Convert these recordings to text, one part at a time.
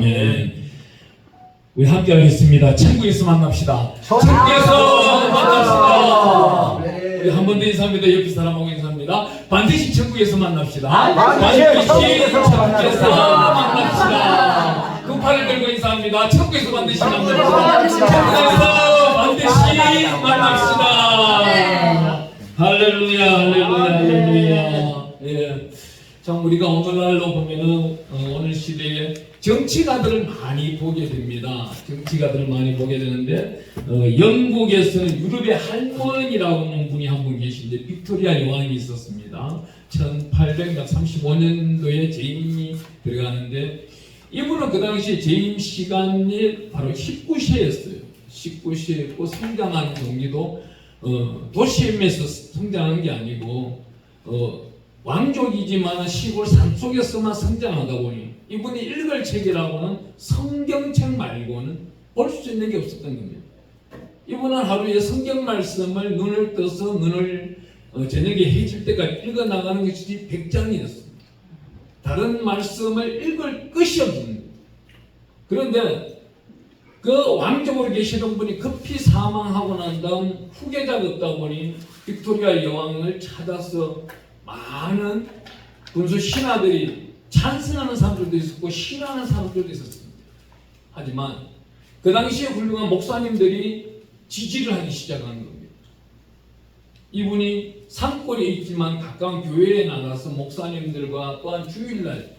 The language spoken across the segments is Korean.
아멘. 우리 함께 하겠습니다. 천국에서 만납시다. 천국에서 만납시다. 우리 한 번 더 인사합니다. 옆에 사람하고 인사합니다. 반드시 천국에서 만납시다. 반드시 천국에서 만납시다. 그 팔을 들고 인사합니다. 천국에서 반드시 만납시다. 천국에서 반드시 만납시다. 할렐루야, 할렐루야, 할렐루야. 예. 참 우리가 오늘날로 보면은 오늘 시대에 정치가들을 많이 보게 됩니다. 정치가들을 많이 보게 되는데 영국에서는 유럽의 할머니라고 하는 분이 한 분 계신데 빅토리아 여왕이 있었습니다. 1835년도에 재임이 들어가는데 이분은 그 당시 재임 시간이 바로 19세였어요. 19세였고 성장한 동기도 도심에서 성장한 게 아니고 왕족이지만 시골 산속에서만 성장하다 보니 이분이 읽을 책이라고는 성경책 말고는 볼 수 있는 게 없었던 겁니다. 이분은 하루에 성경 말씀을 눈을 떠서 눈을 저녁에 해질 때까지 읽어나가는 것이 100장이었습니다. 다른 말씀을 읽을 것이 없습니다. 그런데 그 왕족으로 계시던 분이 급히 사망하고 난 다음 후계자가 없다 보니 빅토리아 여왕을 찾아서 많은 군수 신하들이 찬성하는 사람들도 있었고 싫어하는 사람들도 있었습니다. 하지만 그 당시에 훌륭한 목사님들이 지지를 하기 시작한 겁니다. 이분이 산골에 있지만 가까운 교회에 나가서 목사님들과 또한 주일날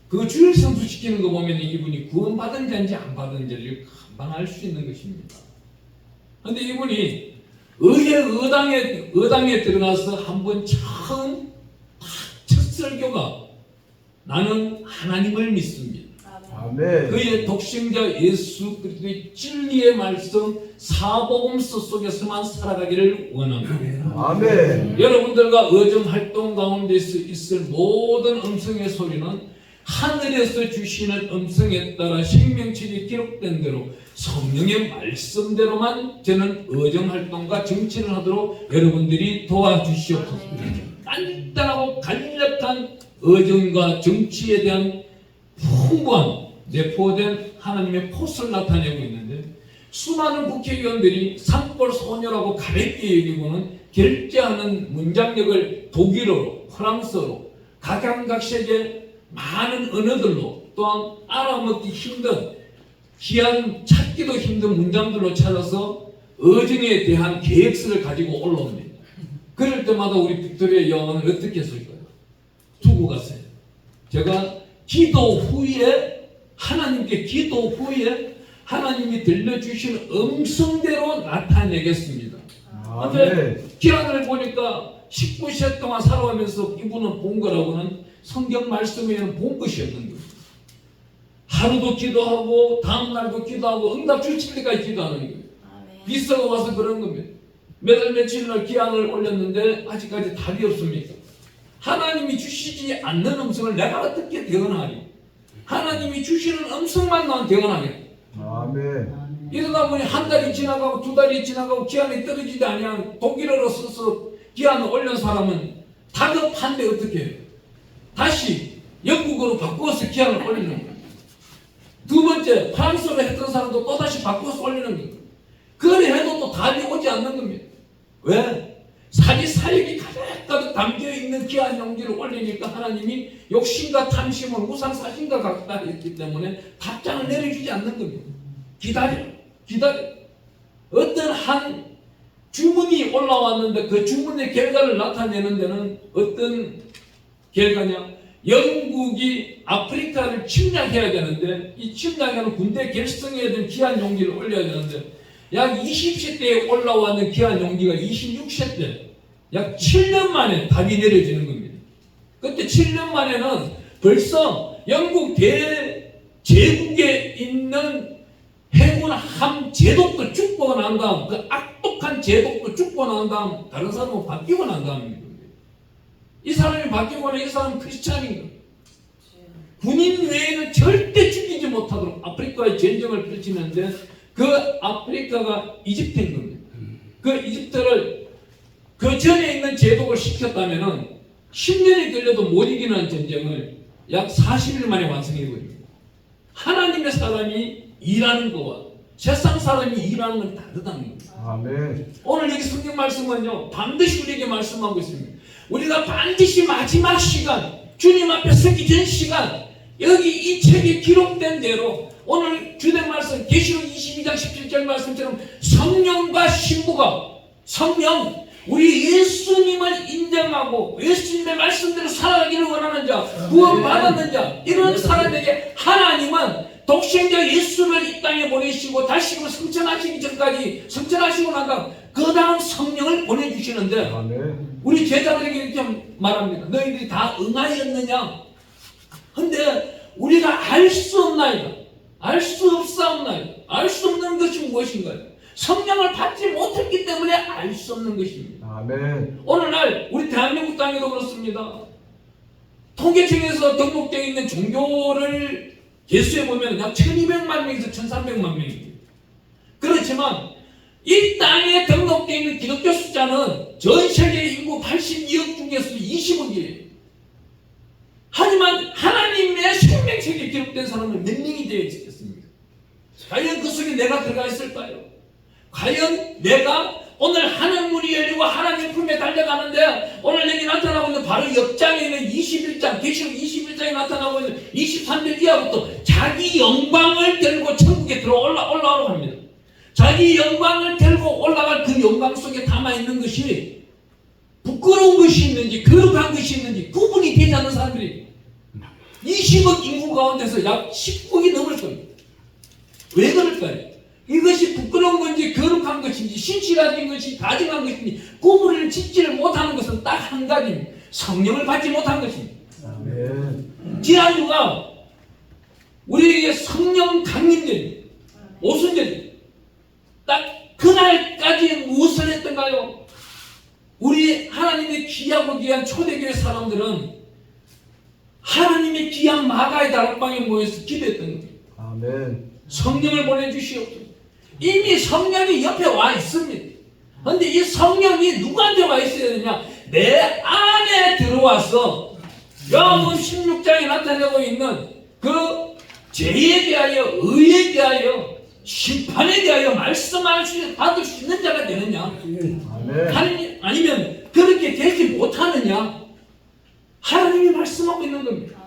그 주일 성수시키는 거 보면 이분이 구원받은 자인지 안 받은 자를 금방 알 수 있는 것입니다. 그런데 이분이 의당에 들어가서 한번 처음 첫 설교가 나는 하나님을 믿습니다. 아멘. 그의 독생자 예수 그리스도의 진리의 말씀 사복음서 속에서만 살아가기를 원합니다. 아멘. 여러분들과 의정 활동 가운데 있을 모든 음성의 소리는 하늘에서 주시는 음성에 따라 생명책이 기록된 대로 성령의 말씀대로만 저는 의정활동과 정치를 하도록 여러분들이 도와주시옵소서. 간단하고 간략한 의정과 정치에 대한 풍부한 내포된 하나님의 포스를 나타내고 있는데 수많은 국회의원들이 산골 소녀라고 가볍게 여기고는 결제하는 문장력을 독일어로 프랑스어로 각양각색의 많은 언어들로 또한 알아먹기 힘든 귀한 찾기도 힘든 문장들로 찾아서 의정에 대한 계획서를 가지고 올라옵니다. 그럴 때마다 우리 빅토리아 여왕은 어떻게 했을까요? 두고 갔어요. 제가 기도 후에 하나님께 기도 후에 하나님이 들려주신 음성대로 나타내겠습니다. 근데 기한을 보니까 19세 동안 살아가면서 이분은 본 거라고는 성경 말씀에는 본 것이 없는 거예요. 하루도 기도하고 다음날도 기도하고 응답 주실 때까지 기도하는 거예요. 비서가 와서 그런 겁니다. 몇 월 며칠날 기한을 올렸는데 아직까지 답이 없습니까? 하나님이 주시지 않는 음성을 내가 어떻게 대언하리? 하나님이 주시는 음성만 난 대언하겠다. 아멘. 이러다 보니 한 달이 지나가고 두 달이 지나가고 기한이 떨어지지 않으면 독일어로 써서 기한을 올린 사람은 다급한데 어떻게 해요? 다시 영국어로 바꾸어서 기한을 올리는 거예요. 두 번째 프랑스어로 했던 사람도 또다시 바꾸어서 올리는 거예요. 그래 해도 또 답이 오지 않는 겁니다. 왜? 자기 사역이 가득가득 담겨있는 귀한 용기를 올리니까 하나님이 욕심과 탐심은 우상사신과 같다 했기 때문에 답장을 내려주지 않는 겁니다. 기다려. 어떤 한 주문이 올라왔는데 그 주문의 결과를 나타내는 데는 어떤 결과냐? 영국이 아프리카를 침략해야 되는데 이 침략하는 군대 결성해야 되는 귀한 용기를 올려야 되는데 약 20세 때에 올라왔는 귀한 용기가 26세 때 약 7년 만에 답이 내려지는 겁니다. 그때 7년 만에는 벌써 영국 대제국에 있는 해군 함 제독도 죽고 난 다음 그 악독한 제독도 죽고 난 다음 다른 사람은 바뀌고 난 다음입니다. 이 사람이 바뀌고는 이 사람은 크리스찬인 거예요. 군인 외에는 절대 죽이지 못하도록 아프리카의 전쟁을 펼치는데 그 아프리카가 이집트인 겁니다. 그 이집트를 그 전에 있는 제독을 시켰다면은 10년이 걸려도 못 이기는 전쟁을 약 40일 만에 완성해버립니다. 하나님 하나님의 사람이 일하는 거와 세상 사람이 일하는 건 다르다는 겁니다. 아멘. 오늘 여기 성경 말씀은요, 반드시 우리에게 말씀하고 있습니다. 우리가 반드시 마지막 시간, 주님 앞에 서기 전 시간, 여기 이 책에 기록된 대로 오늘 주된 말씀 계시록 22장 17절 말씀처럼 성령과 신부가, 성령, 우리 예수님을 인정하고 예수님의 말씀대로 살아가기를 원하는 자, 구원받았는 자, 이런 사람에게 하나님은 독생자 예수를 이 땅에 보내시고 다시금 성천하시기 전까지, 성천하시고 난 다음 그 다음 성령을 보내주시는데, 아멘. 우리 제자들에게 이렇게 말합니다. 너희들이 다 응하였느냐? 근데 우리가 알 수 없나이다. 알 수 없사옵나이다. 알 수 없는 것이 무엇인가요? 성령을 받지 못했기 때문에 알 수 없는 것입니다. 아멘. 오늘날 우리 대한민국 땅에도 그렇습니다. 통계청에서 등록되어 있는 종교를 개수해 보면 약 1200만 명에서 1300만 명입니다. 그렇지만 이 땅에 등록되어 있는 기독교 숫자는 전 세계 인구 82억 중에서 20억이에요. 하지만 하나님의 생명책에 기록된 사람은 몇 명이 되어 있겠습니까? 과연 그 속에 내가 들어가 있을까요? 과연 내가 오늘 하늘문이 열리고 하나님 품에 달려가는데, 오늘 여기 나타나고 있는 바로 옆장에 있는 21장, 계시록 21장에 나타나고 있는 23절 이하부터 자기 영광을 들고 천국에 올라오라고 합니다. 자기 영광을 들고 올라갈 그 영광 속에 담아있는 것이 부끄러운 것이 있는지 거룩한 것이 있는지 구분이 되지 않는 사람들이 20억 인구 가운데서 약 19억이 넘을 겁니다. 왜 그럴까요? 이것이 부끄러운 건지 거룩한 것인지 신실한 것이 다정한 것인지 구분을 짓지를 못하는 것은 딱 한 가지입니다. 성령을 받지 못한 것입니다. 아멘. 지난주가 우리에게 성령 강림절, 오순절, 딱 그날까지 무엇을 했던가요? 우리 하나님의 귀하고 귀한 초대교회 사람들은 하나님의 귀한 마가의 다락방에 모여서 기도했던 겁니다. 아멘. 성령을 보내주시옵소서. 이미 성령이 옆에 와 있습니다. 그런데 이 성령이 누구한테 와 있어야 되냐? 내 안에 들어와서 요한복음 16장에 나타내고 있는 그 죄에 대하여, 의에 대하여, 심판에 대하여 말씀할 수, 받을 수 있는 자가 되느냐? 아멘. 아니면 그렇게 되지 못하느냐? 하나님이 말씀하고 있는 겁니다.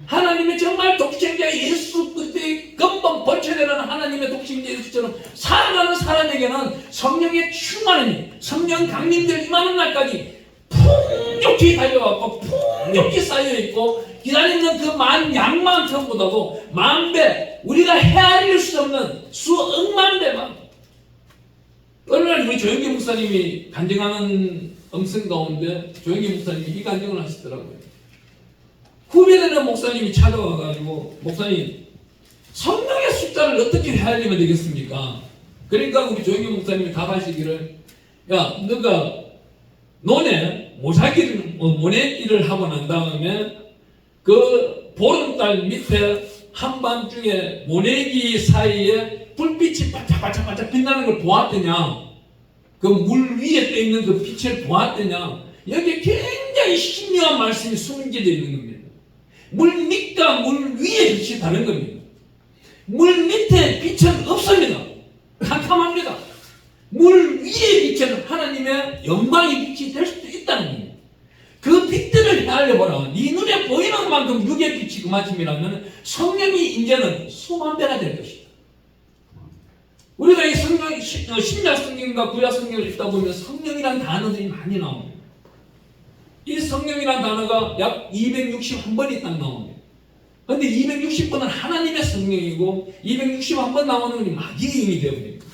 하나님의 정말 독생자 예수 그리스도의 근본 본체되는 하나님의 독생자 예수처럼 살아가는 사람에게는 성령의 충만함이, 성령 강림될 임하는 날까지 풍족히 달려왔고 풍족히 쌓여있고 기다리는 그 양만큼보다도 만배, 우리가 헤아릴 수 없는 수억만 배만. 어느 날 우리 조영기 목사님이 간증하는 음성 가운데 조영기 목사님이 이 간증을 하시더라고요. 후배되는 목사님이 찾아와가지고, 목사님, 성령의 숫자를 어떻게 헤아리면 되겠습니까? 그러니까 우리 조영기 목사님이 답하시기를, 야, 너가 논에 모내기를 하고 난 다음에 그 보름달 밑에 한밤중에 모내기 사이에 불빛이 반짝반짝 빛나는 걸 보았더냐? 그 물 위에 떠 있는 그 빛을 보았더냐? 여기에 굉장히 신묘한 말씀이 숨겨져 있는 겁니다. 물 밑과 물 위의 빛이 다른 겁니다. 물 밑에 빛은 없습니다. 캄캄합니다. 물 위의 빛은 하나님의 영광의 빛이 될 수도 있다는 겁니다. 그 빛들을 헤아려보라. 네 눈에 보이는 만큼 육의 빛이 그만큼이라면 성령이 이제는 수만 배가 될 것이다. 우리가 이 성경, 신약 성경과 구약 성경을 읽다 보면 성령이라는 단어들이 많이 나옵니다. 이 성령이라는 단어가 약 261번이 딱 나옵니다. 그런데 260번은 하나님의 성령이고 261번 나오는 것이 마귀의 영이 되어버립니다.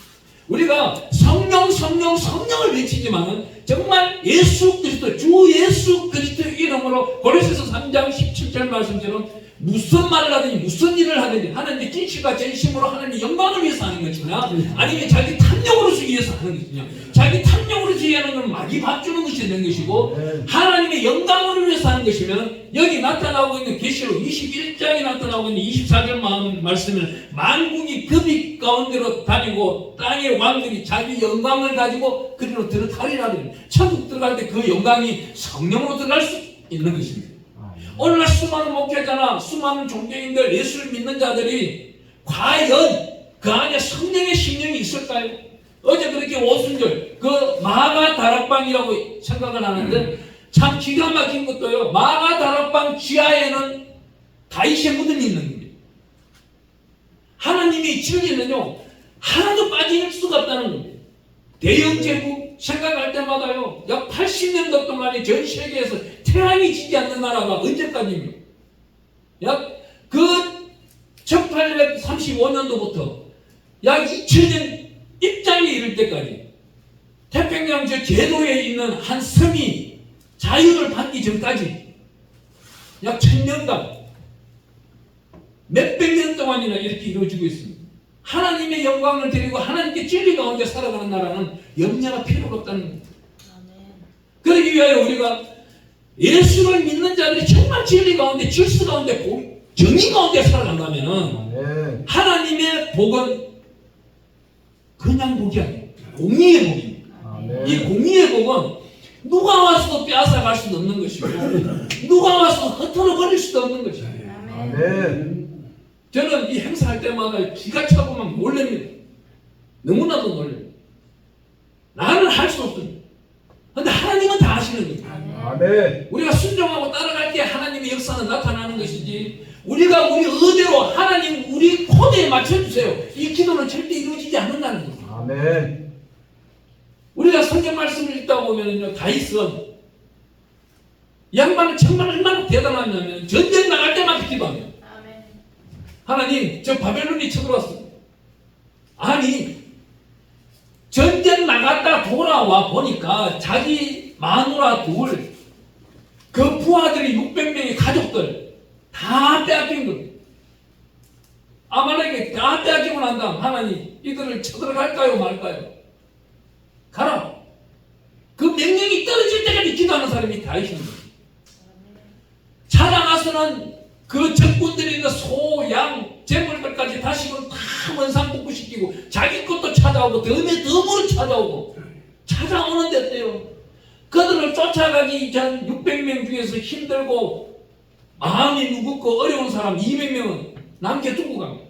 우리가 성령을 외치지만은 정말 예수 그리스도, 주 예수 그리스도의 이름으로 고린도서 3장 17절 말씀처럼 무슨 말을 하든지 무슨 일을 하든지 하나님의 진실과 진심으로 하나님의 영광을 위해서 하는 것이냐, 아니면 자기 탐욕으로 위해서 하는 것이냐. 자기 탐욕으로 하는 건 마귀 밥 주는 것이 되는 것이고, 하나님의 영광을 위해서 하는 것이면 여기 나타나고 있는 계시록 21장에 나타나고 있는 24절 말씀은 만국이 그 빛 가운데로 다니고 땅의 왕들이 자기 영광을 가지고 그리로 들어가리라. 천국 들어갈 때 그 영광이 성령으로 들어갈 수 있는 것입니다. 오늘날 수많은 목회자나 수많은 종교인들, 예수를 믿는 자들이 과연 그 안에 성령의 심령이 있을까요? 어제 그렇게 오순절 그 마가 다락방이라고 생각을 하는데 참 기가 막힌 것도요. 마가 다락방 지하에는 다윗의 무덤이 있는 겁니다. 하나님의 진리는요 하나도 빠질 수가 없다는 겁니다. 대영 제국 생각할 때마다요 약 80년도 동안에 전 세계에서 태양이 지지 않는 나라가 언제까지입니까? 약 그 1835년도부터 약 2000년 입장에 이를 때까지 태평양 저 제도에 있는 한 섬이 자유를 받기 전까지 약 1000년간 몇백 년 동안이나 이렇게 이루어지고 있습니다. 하나님의 영광을 드리고 하나님께 진리 가운데 살아가는 나라는 염려가 필요가 없다는 겁니다. 그러기 위하여 우리가 예수를 믿는 자들이 정말 진리 가운데 질서 가운데 정의 가운데 살아간다면 하나님의 복은 그냥 복이 아니에요. 공의의 복입니다. 이 공의의 복은 누가 와서도 빼앗아갈 수도 없는 것이고 누가 와서 흩어져 버릴 수도 없는 것이에요. 저는 이 행사할 때마다 기가 차고 막 놀랍니다. 너무나도 놀랍니다. 나는 할 수 없습니다. 그런데 하나님은 다 하시는 겁니다. 우리가 순종하고 따라갈 때 하나님의 역사는 나타나는 것이지 우리가 우리 의대로 하나님 우리 코드에 맞춰주세요. 이 기도는 절대 이루어지지 않는다는 겁니다. 우리가 성경 말씀을 읽다 보면요 다윗은 양반은 정말 얼마나 대단하냐면 전쟁 나갈 때마다 기도합니다. 하나님 저 바벨론이 쳐들어왔습니다. 아니 전쟁 나갔다 돌아와 보니까 자기 마누라 둘 그 부하들이 600명의 가족들 다 빼앗긴 겁니다. 아말렉에 다 빼앗기고 난 다음 하나님 이들을 쳐들어갈까요 말까요? 가라. 그 명령이 떨어질 때까지 기도하는 사람이 다윗입니다. 찾아가서는 그 적군들이 있는 소, 양, 재물들까지 다시금 다 원상복구시키고 자기 것도 찾아오고 덤으로 찾아오고 찾아오는데 어때요? 그들을 쫓아가기 전 600명 중에서 힘들고 마음이 무겁고 어려운 사람 200명은 남겨두고 갑니다.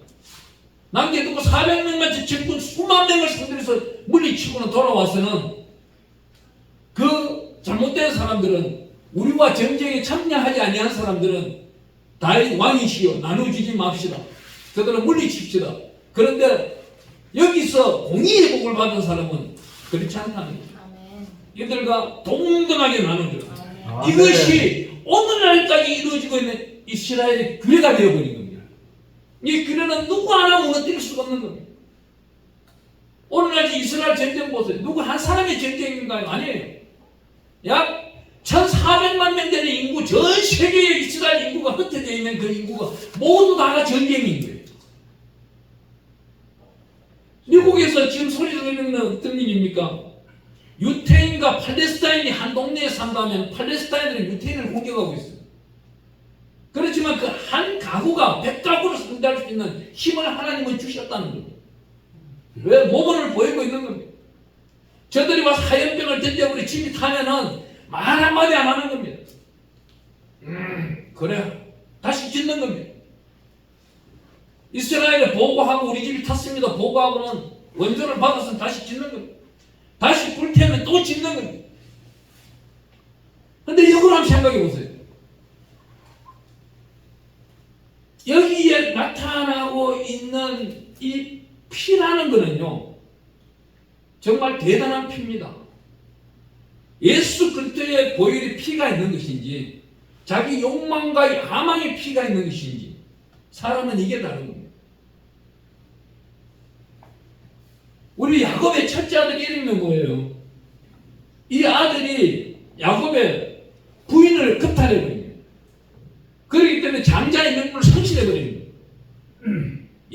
남겨두고 400명만 적군 수만 명을 상대해서 물리치고는 돌아와서는 그 잘못된 사람들은 우리와 전쟁에 참여하지 아니한 사람들은 다윗 왕이시여 나누지지 맙시다. 그들은 물리칩시다. 그런데 여기서 공의의 복을 받은 사람은 그렇지 않다는 거죠. 이들과 동등하게 나누죠. 이것이 오늘날까지 이루어지고 있는 이스라엘의 규례가 되어버린 겁니다. 이 규례는 누구 하나 무너뜨릴 수가 없는 겁니다. 오늘날 이스라엘 전쟁 보세요. 누구 한 사람의 전쟁인가요? 아니에요. 약 1400만 명 되는 인구, 전 세계의 이스라엘 인구가 흩어져 있는 그 인구가 모두 다가 전쟁인 거예요. 미국에서 지금 소리 들리는 어떤 일입니까? 유태인과 팔레스타인이 한 동네에 산다면 팔레스타인들은 유태인을 공격하고 있어요. 그렇지만 그 한 가구가 100가구를 상대할 수 있는 힘을 하나님은 주셨다는 겁니다. 왜? 모범을 보이고 있는 겁니다. 저들이 와서 하얀병을 던져버리 집이 타면은 말 한마디 안 하는 겁니다. 그래. 다시 짓는 겁니다. 이스라엘에 보고하고 우리 집이 탔습니다. 보고하고는 원조를 받아서 다시 짓는 겁니다. 다시 불태우면 또 짓는 겁니다. 근데 이걸 한번 생각해 보세요. 여기에 나타나고 있는 이 피라는 거는요, 정말 대단한 피입니다. 예수 그리스도의 보혈의 피가 있는 것인지, 자기 욕망과 야망의 피가 있는 것인지, 사람은 이게 다른 겁니다. 우리 야곱의 첫째 아들 이름이 뭐예요? 이 아들이 야곱의 부인을 겁탈해버립니다. 그렇기 때문에 장자의 명분을 상실해버립니다.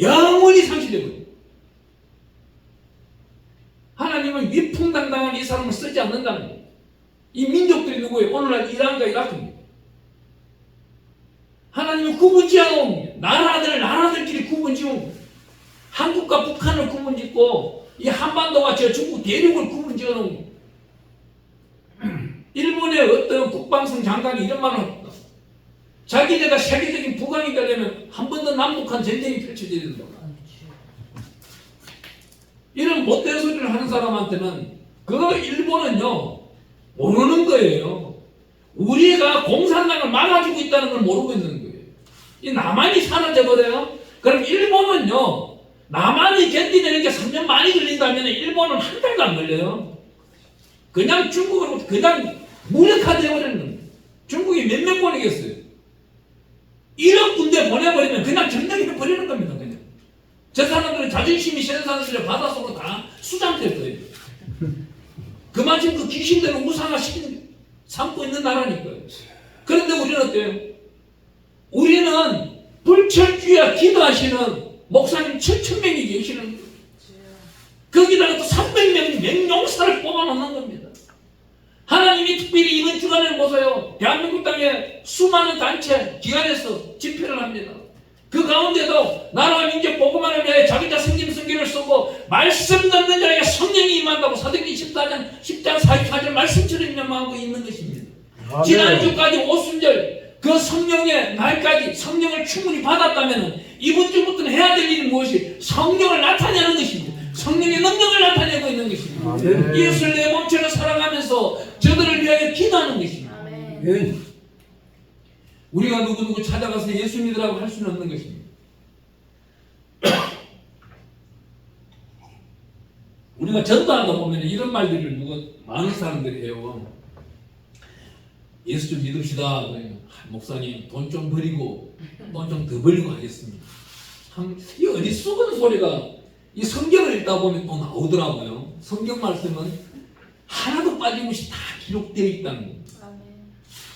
영원히 상실해버립니다. 하나님은 위풍당당한 이 사람을 쓰지 않는다는 거예요. 이 민족들이 누구예요? 오늘날 이란과 이라크입니다. 하나님은 구분 지어놓은 나라들끼리 구분 지은 한국과 북한을 구분 짓고 이 한반도와 저 중국 대륙을 구분 지어놓은 일본의 어떤 국방성 장관이 이런 말을 합니다. 자기네가 세계적인 부강이 되려면 한 번 더 남북한 전쟁이 펼쳐져야 된다. 이런 못된 소리를 하는 사람한테는 그 일본은요 모르는 거예요. 우리가 공산당을 막아주고 있다는 걸 모르고 있는 거예요. 이 남한이 사라져 버려요. 그럼 일본은요 남한이 견디는 게 3년 많이 걸린다면 일본은 한 달도 안 걸려요. 그냥 중국으로 그냥 무력화되어 버리는 거예요. 중국이 몇 명 보내겠어요? 1억 군대 보내버리면 그냥 전쟁해 버리는 겁니다. 그냥 저 사람들은 자존심이 세는 사람들의 바닷속으로 다 수장될 거예요. 그만큼 그 귀신들은 우상화 삼고 있는 나라니까요. 그런데 우리는 어때요? 우리는 불철주야 기도하시는 목사님 7,000명이 계시는 거예요. 거기다가 또 300명 맹용사를 뽑아놓는 겁니다. 하나님이 특별히 이번 주간에 보세요. 대한민국 땅에 수많은 단체, 기관에서 집회를 합니다. 그 가운데도 나라와 민족 복음만을 위하여 자기 자 생김 성기를 쓰고 말씀 듣는 자에게 성령이 임한다고 사도행전 14장 10장 44절 말씀처럼 임하고 있는 것입니다. 아멘. 지난주까지 오순절 그 성령의 날까지 성령을 충분히 받았다면 이번 주부터는 해야 될 일이 무엇이? 성령을 나타내는 것입니다. 성령의 능력을 나타내고 있는 것입니다. 아멘. 이웃을 내 몸처럼 사랑하면서 저들을 위하여 기도하는 것입니다. 아멘. 우리가 누구누구 찾아가서 예수 믿으라고 할 수는 없는 것입니다. 우리가 전도하다 보면 이런 말들을 많은 사람들이 해요. 예수 좀 믿읍시다. 목사님 돈 좀 버리고 돈 좀 더 벌리고 하겠습니다. 참 이 어리석은 소리가 이 성경을 읽다 보면 또 나오더라고요. 성경 말씀은 하나도 빠짐없이 다 기록되어 있다는 겁니다.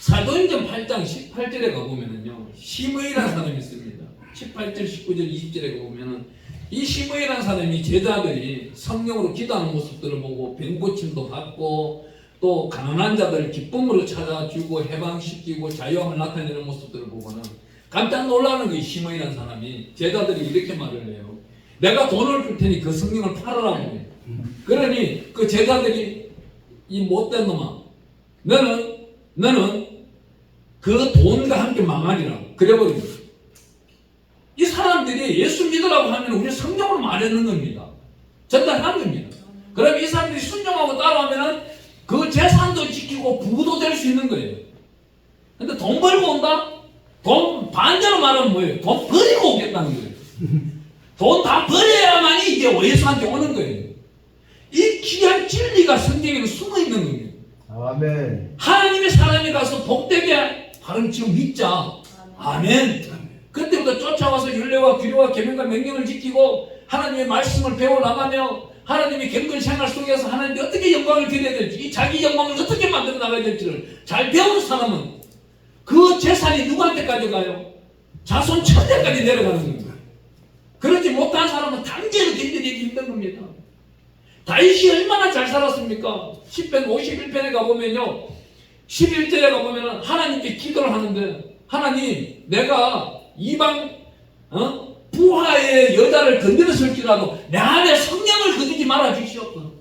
사도행전 8장 18절에 가보면은요 시므이라는 사람이 있습니다. 18절, 19절, 20절에 가보면은 이 시므이라는 사람이 제자들이 성령으로 기도하는 모습들을 보고 병 고침도 받고 또 가난한 자들을 기쁨으로 찾아주고 해방시키고 자유함을 나타내는 모습들을 보고는 깜짝 놀라는 거예요. 시므이라는 사람이 제자들이 이렇게 말을 해요. 내가 돈을 줄 테니 그 성령을 팔아라고 해요. 그러니 그 제자들이 이 못된 놈아 너는 그 돈과 함께 망하리라 그래버린 거예요. 이 사람들이 예수 믿으라고 하면 우리 성령으로 말하는 겁니다. 전달하는 겁니다. 그럼 이 사람들이 순종하고 따라오면은 그 재산도 지키고 부도 될 수 있는 거예요. 근데 돈 벌고 온다? 돈 반대로 말하면 뭐예요? 돈 버리고 오겠다는 거예요. 돈 다 버려야만이 이제 예수한테 오는 거예요. 이 귀한 진리가 성경에는 숨어 있는 겁니다. 아멘. 하나님의 사람이 가서 복되게 바로 지금 믿자. 아멘. 그때부터 쫓아와서 율례와 규례와 계명과 명령을 지키고 하나님의 말씀을 배워나가며 하나님의 경건 생활 속에서 하나님께 어떻게 영광을 드려야 될지 이 자기 영광을 어떻게 만들어 나가야 될지를 잘 배우는 사람은 그 재산이 누구한테 가져가요? 자손 천대까지 내려가는 겁니다. 그렇지 못한 사람은 단계로 견디기 힘든 겁니다. 다윗이 얼마나 잘 살았습니까? 10편 51편에 가보면요 11절에 가보면 하나님께 기도를 하는데 하나님 내가 이방 부하의 여자를 건드렸을지라도 내 안에 성령을 거두지 말아 주시옵소서.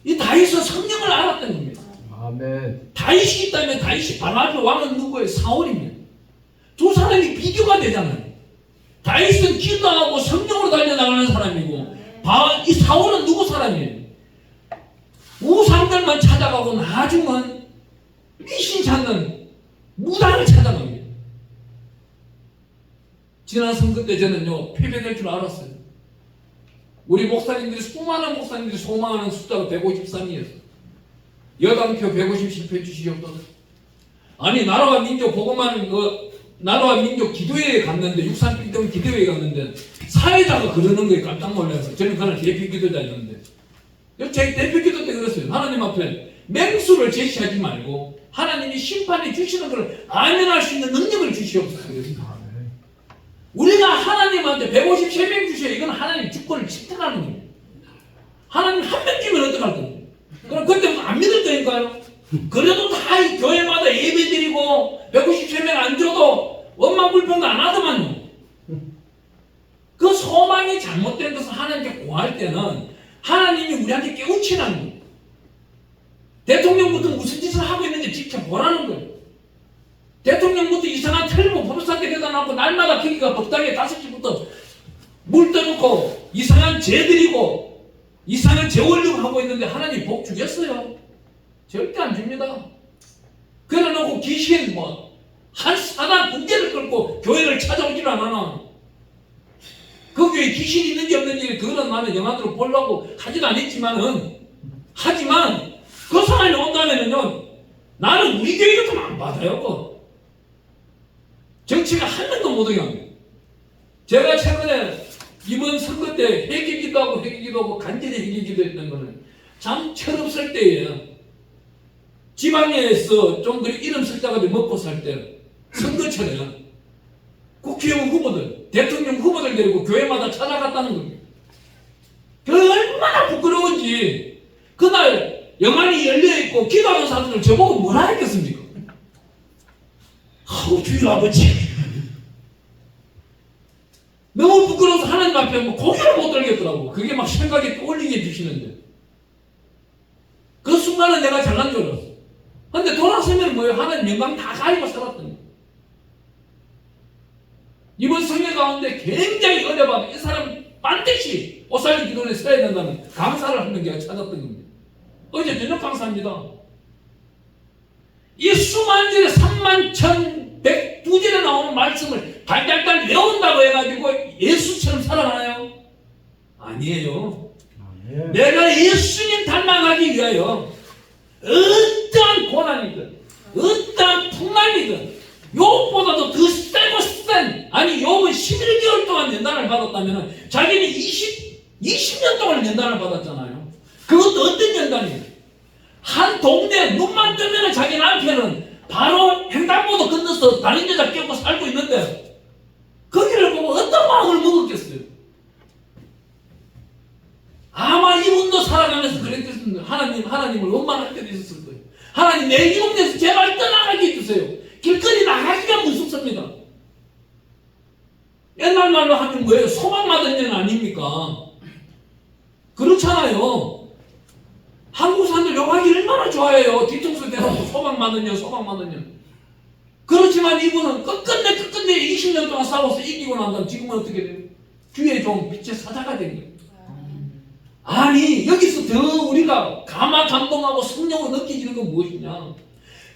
이 다윗은 성령을 알았던 겁니다. 아멘. 다윗이 있다면 다윗이 바로 앞에 왕은 누구예요? 사울입니다. 두 사람이 비교가 되잖아요. 다윗은 기도하고 성령으로 달려나가는 사람이고 이 사울은 누구 사람이에요? 우상들만 찾아가고 나중은 미신 찾는 무당을 찾아갑니다. 지난 선거 때 저는요 패배될 줄 알았어요. 우리 목사님들이 수많은 목사님들이 소망하는 숫자가 153이었어요. 여당표 150표 주시옵소서. 아니 나라와 민족 복음하는 나라와 민족 기도회에 갔는데 63빌동 기도회에 갔는데 사회자가 그러는 거에 깜짝 놀라서 저는 그날 대표 기도자였는데 제 대표 기도 때 그랬어요. 하나님 앞에 맹수를 제시하지 말고 하나님이 심판해 주시는 걸 아멘할 수 있는 능력을 주시옵소서. 우리가 하나님한테 153명 주셔야 이건 하나님 주권을 침탈하는 겁니다. 하나님 한 명 주면 어떡할 겁니까? 그럼 그때 안 믿을 거니까요. 그래도 다 교회마다 예배 드리고 153명 안 줘도 원망 불평도 안 하더만요. 그 소망이 잘못된 것을 하나님께 구할 때는 하나님이 우리한테 깨우치라는 거예요. 대통령부터 무슨 짓을 하고 있는지 지켜보라는 거예요. 대통령부터 이상한 틀모 법사께 대다 놓고 날마다 거기가 법당에 5시부터 물 떠놓고 이상한 이상한 죄들이고 이상한 죄원력하고 있는데 하나님 복 주겠어요? 절대 안 줍니다. 그래놓고 귀신 한 사단 군대를 끌고 교회를 찾아오질 않아. 그 교회에 귀신이 있는지 없는지 그거는 나는 영화대로 보려고 하지도 않았지만은 하지만 그 사람이 온다면은요 나는 우리 교회 같으면 안 받아요. 그거. 정치가 한 명도 못 오게 합니다. 제가 최근에 이번 선거 때 회개기도 하고 간절히 회개기도 했던 거는 참 철없을 때예요. 지방에서 좀 그리 이름 쓸다가도 먹고 살 때 선거철에 국회의원 후보들, 대통령 후보들 데리고 교회마다 찾아갔다는 겁니다. 그 얼마나 부끄러운지 그날 영안이 열려있고 기도하는 사람들 저보고 뭐라 했겠습니까? 아우 주일 아버지 너무 부끄러워서 하나님 앞에 고개를 못 들겠더라고. 그게 막 생각이 떠올리게 해주시는데 그 순간은 내가 잘난 줄 알았어. 근데 돌아서면 뭐예요? 하나님 영광 다 가지고 살았던 거예요. 이번 성회 가운데 굉장히 은혜받은 이 사람 반드시 오살리 기도원에 서야 된다는 강사를 한 명 제가 찾았던 겁니다. 어제 저녁 강사입니다. 이 수만 절에 31,102절에 나오는 말씀을 달달달 외운다고 해가지고 예수처럼 살아가나요? 아니에요. 내가 예수님 닮아가기 위하여 어떠한 고난이든 어떠한 풍랑이든 욥보다도 더 세고 센 아니 욥은 11개월 동안 연단을 받았다면 자기는 20년 동안 연단을 받았잖아요. 그것도 어떤 연단이에요? 한 동네 눈만 뜨면 자기 남편은 바로 횡단보도 건너서 다른 여자 껴고 살고 있는데 거기를 보고 어떤 마음을 먹었겠어요? 아마 이분도 살아가면서 그랬겠습니다. 하나님을 원망할 때도 있었을 거예요. 하나님 내 이 동네에서 제발 떠나가게 해주세요. 길거리 나가기가 무섭습니다. 옛날 말로 하면 뭐예요? 소망받은 년 아닙니까? 그렇잖아요. 한국 사람들 욕하기 얼마나 좋아해요. 뒤통수 대놓고 소망받은 년. 그렇지만 이분은 끝끝내 20년 동안 싸워서 이기고 난 다음 지금은 어떻게 돼요? 주의 종 빛의 사자가 된 거예요. 아니 여기서 더 우리가 감동하고 성령을 느끼지는 건 무엇이냐?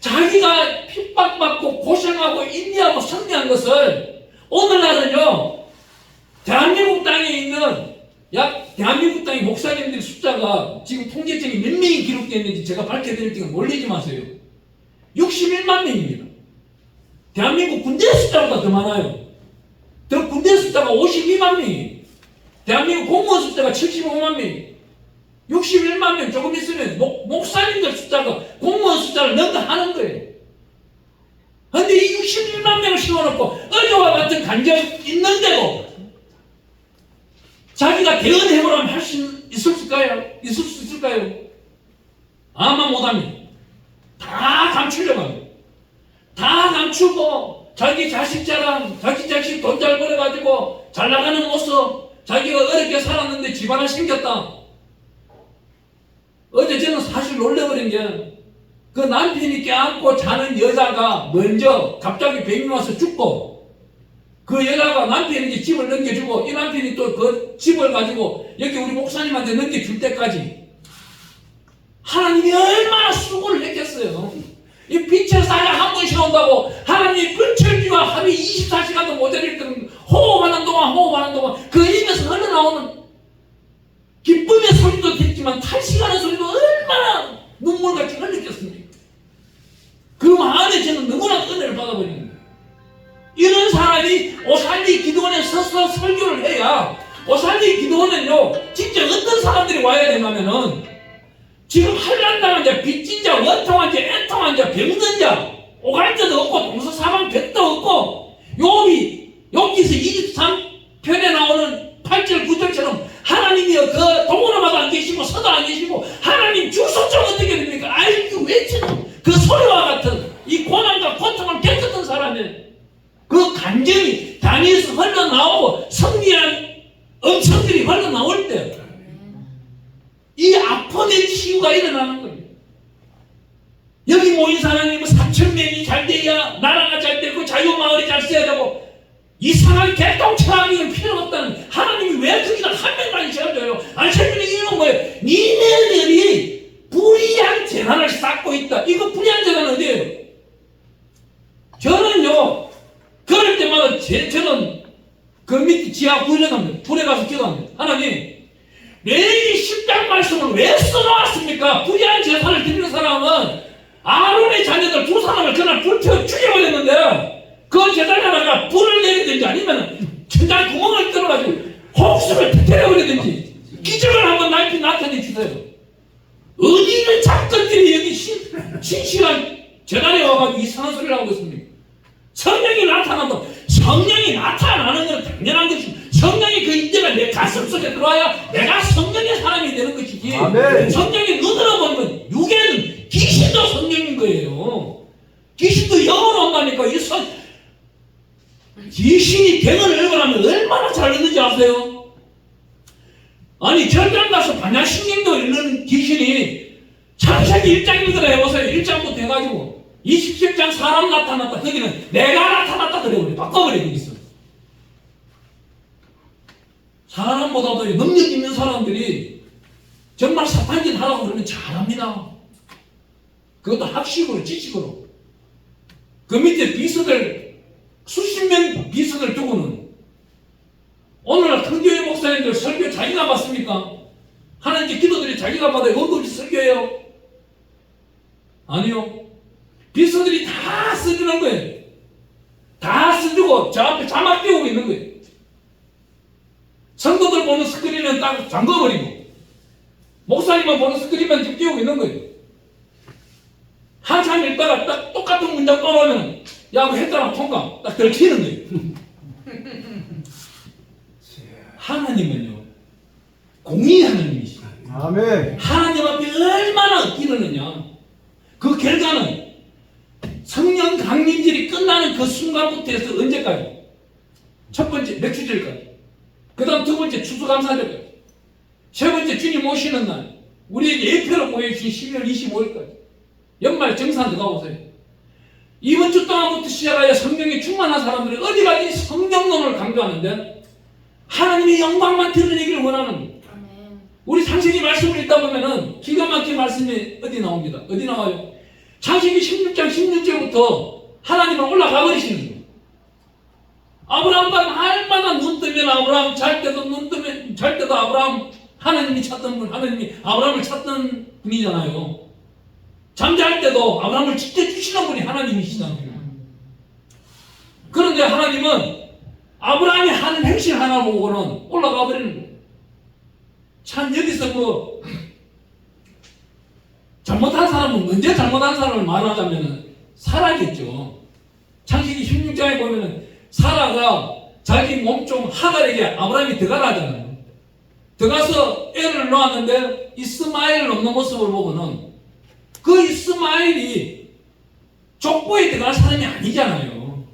자기가 핍박받고 고생하고 인내하고 승리한 것을 오늘날은요 대한민국 땅에 있는 대한민국 땅의 목사님들 숫자가 지금 통계청이 몇 명이 기록되어 있는지 제가 밝혀드릴 테니까 놀리지 마세요. 61만 명입니다. 대한민국 군대 숫자보다 더 많아요. 더 군대 숫자가 52만 명이에요. 대한민국 공무원 숫자가 75만 명이에요. 61만 명 조금 있으면 목사님들 숫자가 공무원 숫자를 넘다 하는 거예요. 그런데 이 61만 명을 심어놓고 어제와 같은 간절이 있는데도 자기가 대언해보라면 할 수 있을까요? 있을 수 있을까요? 아마 못합니다. 다 감추려고 합니다. 다 감추고 자기 자식 자랑, 자기 자식 돈 잘 벌어가지고 잘 나가는 모습, 자기가 어렵게 살았는데 집안을 생겼다. 어제 저는 사실 놀래버린 게 그 남편이 껴안고 자는 여자가 먼저 갑자기 병이 와서 죽고 그 여자가 남편에게 집을 넘겨주고 이 남편이 또 그 집을 가지고 여기 우리 목사님한테 넘겨줄 때까지 하나님이 얼마나 수고를 했겠어요. 이 빛의 사자 한 번씩 온다고 하나님이 불철주와 합이 24시간도 모자랄 때는 호흡하는 동안 그 입에서 흘러나오는 기쁨의 소리도 듣지만 탈식하는 소리도 얼마나 눈물같이 흘렸겠습니까? 그 마음에 저는 너무나 은혜를 받아버린 거예요. 이런 사람이 오살리 기도원에 서서 설교를 해야 오살리 기도원은요 진짜 어떤 사람들이 와야 되냐면은 지금 환난당한 자, 빚진 자, 원통한 자, 애통한 자, 병든 자, 오갈 데도 없고 동서사방벽도 없고 여기서 23편에 나오는 8절 9절처럼 하나님이여 그 동으로마도 안 계시고 서도 안 계시고 하나님 주소처럼 어떻게 됩니까? 아이고 외치는 그 소리와 같은 이 고난과 고통을 겪었던 사람의 그 감정이 다니엘서 흘러나오고 성리한 음성들이 흘러나올 때 이 아픔의 치유가 일어나는 거예요. 여기 모인 사람이 3,000명이 잘 돼야 나라가 잘 되고 자유마을이 잘 써야 되고 이상한 개똥처럼 필요 없다는 하나님이 왜 거기다 한 명만 밑에 지하 구일에 갑니다. 불에 가서 기도합니다. 하나님, 왜 이 10장 말씀을 왜 써놓았습니까? 불의한 제사를 드리는 사람은 아론의 자녀들 두 사람을 그날 불태워 죽여버렸는데 그 제사장에다가 불을 내리든지 아니면 천장 구멍을 뚫어가지고 혹수를 터뜨려버리든지 기적을 한번 나타내 주세요. 어디는 작전들이 여기 신실한 재단에 와가지고 이상한 소리를 하고 있습니까? 성령이 나타난다. 성령이 나타나는 건 당연한 것입니다. 성령이 그 인재가 내 가슴 속에 들어와야 내가 성령의 사람이 되는 것이지. 아멘. 성령이 눈으로 보는 건 육에는 귀신도 성령인 거예요. 귀신도 영으로 온다니까. 귀신이 갱을 읽으라면 얼마나 잘 읽는지 아세요? 아니 절장 가서 반야신경도 읽는 귀신이 창세기 1장 읽으라 해보세요. 1장부터 해가지고 27장 사람 나타났다. 거기는 내가 나타났다 그래버려. 바꿔버려. 있어. 사람보다도 능력 있는 사람들이 정말 사탄짓 하라고 그러면 잘합니다. 그것도 학식으로 지식으로. 그 밑에 비서들 수십 명 비서들 두고는 오늘날 큰 교회 목사님들 설교 자기가 받습니까? 하나님께 기도들이 자기가 받아요. 원금 없이 설교해요? 아니요. 비서들이 다 써주는 거예요. 다 써주고 저 앞에 자막 띄우고 있는 거예요. 성도들 보는 스크린은 딱 잠궈버리고 목사님만 보는 스크린만 지금 띄우고 있는 거예요. 한참 읽다가 딱 똑같은 문장 떠나면 야, 그 했잖아 통과 딱 들키는 거예요. 하나님은요 공의 하나님이시다. 아멘. 하나님 앞에 얼마나 끼느느냐. 그 결과는 성령 강림절이 끝나는 그 순간부터 해서 언제까지? 첫 번째 맥주절까지, 그 다음 두 번째 추수감사절까지, 세 번째 주님 오시는 날 우리에게 예표로 보여주신 12월 25일까지 연말 정산 들어가 보세요. 이번 주 동안부터 시작하여 성령에 충만한 사람들이 어디 가든지 성령론을 강조하는데 하나님의 영광만 드러내기를 원하는 거예요. 우리 창세기 말씀을 읽다 보면은 기가 막힌 말씀이 어디 나옵니다. 어디 나와요? 창세기 16장 16절부터 하나님은 올라가 버리시는 거예요. 아브라함과 날마다 눈 뜨면 아브라함, 잘 때도 눈 뜨면 잘 때도 아브라함, 하나님이 찾던 분, 하나님이 아브라함을 찾던 분이잖아요. 잠잘 때도 아브라함을 지켜주시는 분이 하나님이시잖아요. 그런데 하나님은 아브라함이 하는 행실 하나 보고는 올라가 버리는 거예요. 참 여기서 뭐 잘못한 사람은 먼저 잘못한 사람을 말하자면 사라겠죠. 창세기 16장에 보면은 사라가 자기 몸종 하갈에게 아브라함이 들어가라 하잖아요. 들어가서 애를 놓았는데 이스마엘을 놓는 모습을 보고는 그 이스마엘이 족보에 들어갈 사람이 아니잖아요.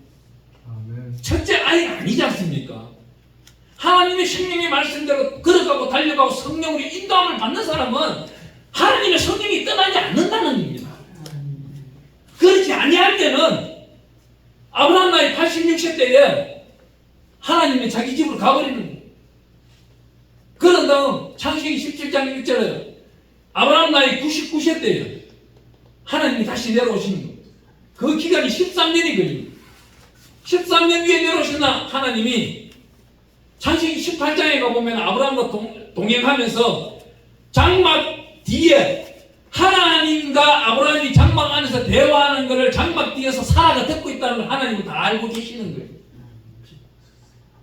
아멘. 첫째 아이가 아니지 않습니까? 하나님의 성령의 말씀대로 걸어가고 달려가고 성령으로 인도함을 받는 사람은 하나님의 성령이 떠나지 않는다는 겁니다. 그렇지 아니할 때는 아브라함 나이 86세 때에 하나님이 자기 집으로 가버리는 거예요. 그런 다음 창세기 17장 1절에 아브라함 나이 99세 때에 하나님이 다시 내려오시는 거예요. 그 기간이 13년이 걸립니다. 13년 위에 내려오신 하나님이 창세기 18장에 가보면 아브라함과 동행하면서 장막 뒤에 하나님과 아브라함이 장막 안에서 대화하는 것을 장막 뒤에서 사라가 듣고 있다는 걸 하나님은 다 알고 계시는 거예요.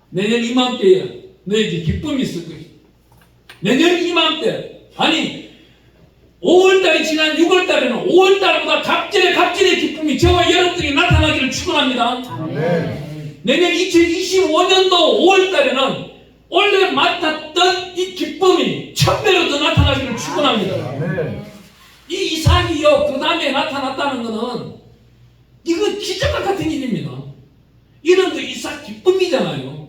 내년 이맘때에 너에게 기쁨이 있을 것이다. 내년 이맘때, 아니 5월달이 지난 6월달에는 5월달보다 갑절의 기쁨이 저와 여러분들이 나타나기를 축원합니다. 아멘. 내년 2025년도 5월달에는 원래 맡았던 이 기쁨이 1000배로 더 나타나기를 축원합니다. 아멘. 이 이삭이요 그 다음에 나타났다는 것은 이거 기적과 같은 일입니다. 이런 거 이삭 기쁨이잖아요.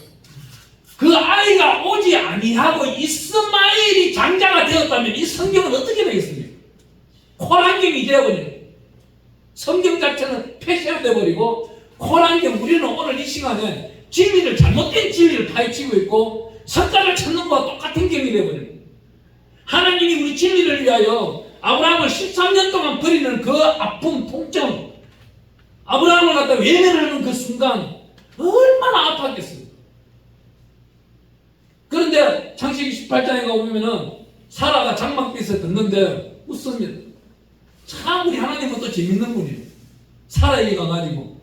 그 아이가 오지 아니하고 이스마엘이 장자가 되었다면 이 성경은 어떻게 되겠습니까? 콜환경이 되어버리는 성경 자체는 폐쇄되어버리고 콜환경. 우리는 오늘 이 시간에 진리를 잘못된 진리를 파헤치고 있고 석가를 찾는 것과 똑같은 경이 되어버리는 거예요. 하나님이 우리 진리를 위하여 아브라함을 13년 동안 버리는 그 아픔, 통증, 아브라함을 갖다 외면하는 그 순간 얼마나 아팠겠어요. 그런데 창세기 18장에 가보면은 사라가 장막빛에 듣는데 웃습니다. 참 우리 하나님은 또 재밌는 분이에요. 사라에게 가가지고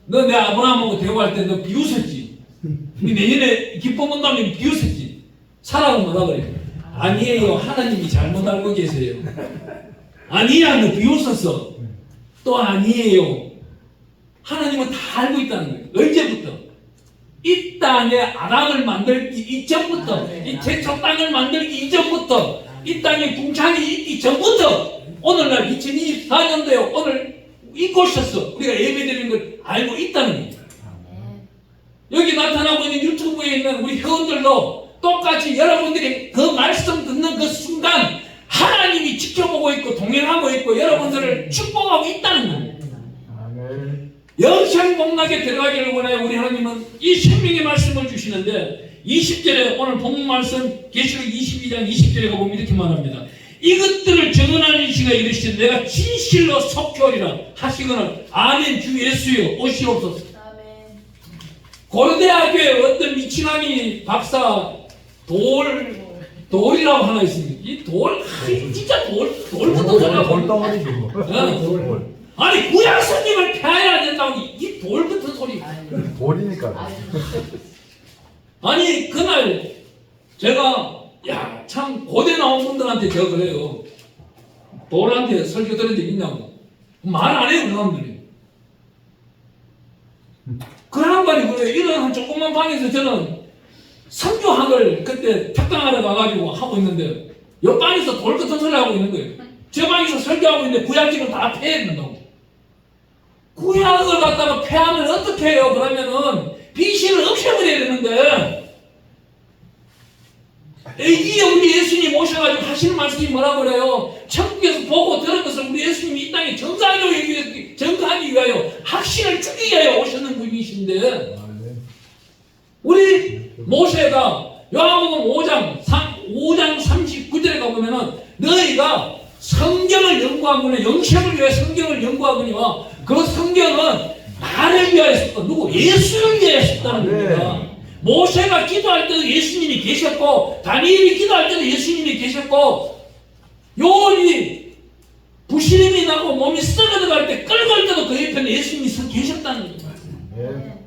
너 내 아브라함하고 대화할 때 너 비웃었지. 네 내년에 기쁨 온다면 비웃었지. 사라가 뭐라 그래요? 아니에요. 하나님이 잘못 알고 계세요. 아니야, 너 비웃었어. 또 아니에요. 하나님은 다 알고 있다는 거예요. 언제부터? 이 땅에 아담을 만들기 이전부터, 이 제초 땅을 만들기 이전부터, 이 땅에 궁창이 있기 전부터, 오늘날 2024년도에 오늘 이곳에서 우리가 예배드리는 걸 알고 있다는 거예요. 여기 나타나고 있는 유튜브에 있는 우리 회원들도 똑같이 여러분들이 그 말씀 듣는 그 순간 하나님이 지켜보고 있고 동행하고 있고 여러분들을 축복하고 있다는 거예요. 아멘. 영생복락에 들어가기를 원하여 우리 하나님은 이 생명의 말씀을 주시는데 20절에 오늘 본문 말씀 계시록 22장 20절에 가보면 이렇게 말합니다. 이것들을 증언하는 이시가 이르시되 내가 진실로 속죄하리라 하시거늘 아멘 주 예수여 오시옵소서. 고르데아 교회 어떤 미치나니 박사 돌이라고 하나 있습니다. 이 돌, 진짜 돌부터 소리하고. 돌덩어리죠. 돌. 아니, 구약 성경을 폐해야 된다고 이 돌 같은 소리. 돌이니까. 아니, 그날 제가, 야, 참, 고대 나온 분들한테 제가 그래요. 돌한테 설교 들은 적 있냐고. 말 안 해요, 그 사람들이. 그 양반이 그래요. 이런 한 조그만 방에서 저는 선교학을 그때 특강하러 가가지고 하고 있는데 옆 방에서 돌 같은 소리 하고 있는 거예요. 저 방에서 설교하고 있는데 구약집을 다 폐해야 된다고. 구약을 갖다가 폐하면 어떻게 해요? 그러면은 비신을 없애버려야 되는데 이게 우리 예수님 오셔가지고 하시는 말씀이 뭐라고 그래요? 천국에서 보고 들은 것을 우리 예수님이 이 땅에 전가하기 위하여 확신을 주기 위하여 오셨는 분이신데 우리 모세가 요한복음 5장 39절에 가보면은 너희가 성경을 연구하거나 영생을 위해 성경을 연구하거니와 그 성경은 나를 위하여 썼다. 누구? 예수를 위하여 썼다는 겁니다. 모세가 기도할 때도 예수님이 계셨고 다니엘이 기도할 때도 예수님이 계셨고 요리 부시림이 나고 몸이 썩어들어갈 때 끌고 때도 그 옆에는 예수님이 계셨다는 거예요.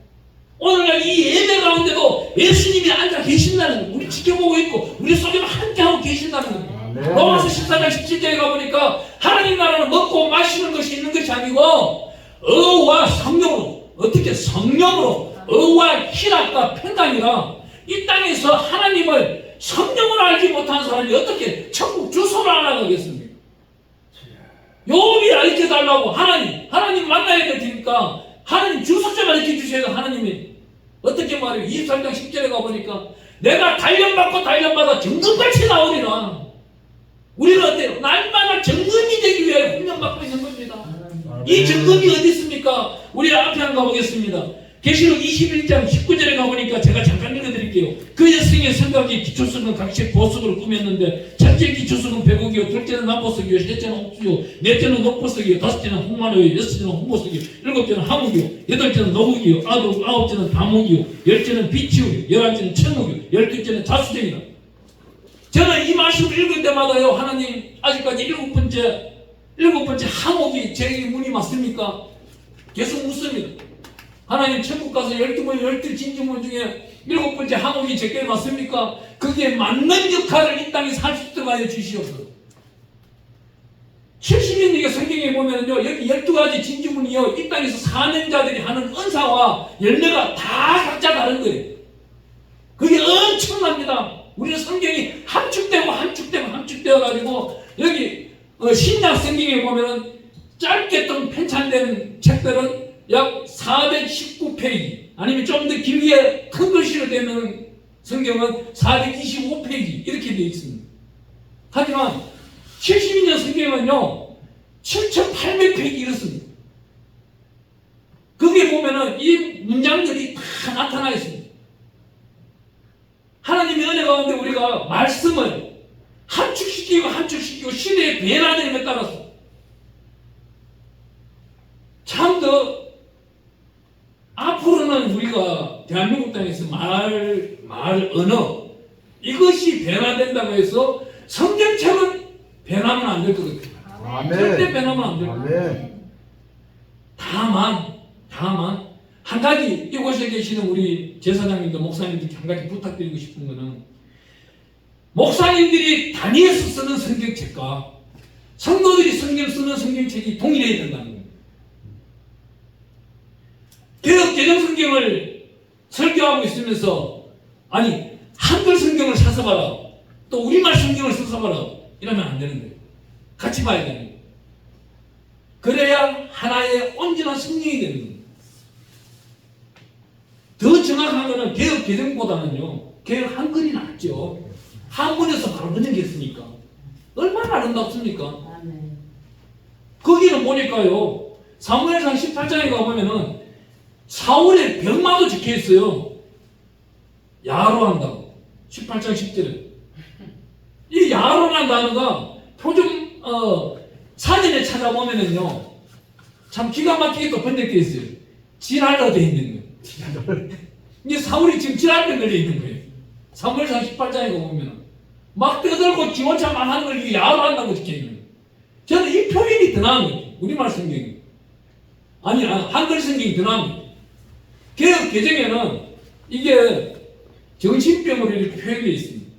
오늘날 이 예배 가운데도 예수님이 앉아 계신다는 거예요. 우리 지켜보고 있고 우리 속에도 함께하고 계신다는 거예요. 로마서 14장 17절에 가보니까 하나님 나라는 먹고 마시는 것이 있는 것이 아니고 의와 성령으로 어떻게 성령으로 의와 희락과 평강이라 이 땅에서 하나님을 성령으로 알지 못한 사람이 어떻게 천국 주소를 알아가겠습니까? 욥이 알려달라고 하나님 만나야 될 테니까 하나님 주소좀 알려주셔야 하나님이 어떻게 말해요? 23장 10절에 가보니까 내가 단련받아 정금같이 나오리라. 우리는 어때요? 날마다 정금이 되기 위해 훈련받고 있는 겁니다. 이 정금이 어디 있습니까? 우리 앞에 한번 가보겠습니다. 계시록 21장 19절에 가보니까 제가 잠깐 읽어드릴게요. 그 여성의 성곽이 기초석은 각식 보석으로 꾸몄는데 첫째 기초석은 백옥이요, 둘째는 남보석이요, 셋째는 옥수요, 넷째는 녹보석이요, 다섯째는 홍마노요, 여섯째는 홍보석이요, 일곱째는 하목이요, 여덟째는 노국이요, 아홉째는 다목이요, 열째는 비치요, 열한째는 천목이요, 열둘째는 자수정이다. 저는 이 말씀을 읽을 때마다요, 하나님 아직까지 일곱 번째 하목이 제 문이 맞습니까? 계속 묻습니다. 하나님 천국 가서 12번 12진주문 중에 7번째 항목이 제게 맞습니까? 그게 맞는 역할을 이 땅에 살 수 있도록 하여 주시옵소서. 70년대 성경에 보면요, 여기 12가지 진주문이요, 이 땅에서 사는 자들이 하는 은사와 열매가 다 각자 다른 거예요. 그게 엄청납니다. 우리는 성경이 함축되어 가지고 여기 신약 성경에 보면은 짧게 좀 편찬된 책들은 약 419페이지 아니면 좀 더 길게 큰 글씨로 되는 성경은 425페이지 이렇게 되어 있습니다. 하지만 72년 성경은요 7800페이지 이렇습니다. 거기에 보면은 이 문장들이 다 나타나 있습니다. 하나님의 은혜 가운데 우리가 말씀을 함축시키고 시대의 변화됨에 따라서 참 더 앞으로는 우리가 대한민국 땅에서 말 언어 이것이 변화된다고 해서 성경책은 변하면 안 될 것 같아요. 아멘. 절대 변하면 안 될 것 같아요. 아멘. 다만 한 가지 이곳에 계시는 우리 제사장님들 목사님들께 한 가지 부탁드리고 싶은 거는 목사님들이 단위에서 쓰는 성경책과 성도들이 성경 쓰는 성경책이 동일해야 된다는 겁니다. 개혁 개정 성경을 설교하고 있으면서 아니 한글 성경을 사서 봐라 또 우리말 성경을 써서 봐라 이러면 안 되는 거예요. 같이 봐야 되는 거예요. 그래야 하나의 온전한 성령이 되는 겁니다. 더 정확한 거는 개혁 개정보다는요 개혁 한글이 낫죠. 한문에서 바로 번역했으니까 얼마나 아름답습니까? 거기는 보니까요 사무엘상 18장에 가보면은 사울의 병마도 적혀있어요. 야로 한다고 18장 10절에 이 야로라는 단어가 표준 사전에 찾아보면은요 참 기가 막히게 또 번역되어 있어요. 지랄로 되어 있는 거예요. 이게 사울이 지금 지랄병 걸려 있는 거예요. 사무엘상 18장에 가보면은 막 떠들고 지 혼자 말하는 걸 이게 야로 한다고 적혀있는 거예요. 저는 이 표현이 더 나은 거예요. 우리말 성경이 아니 한글 성경이 더 나은 거예요. 개혁 개정에는 이게 정신병으로 이렇게 표현되어 있습니다.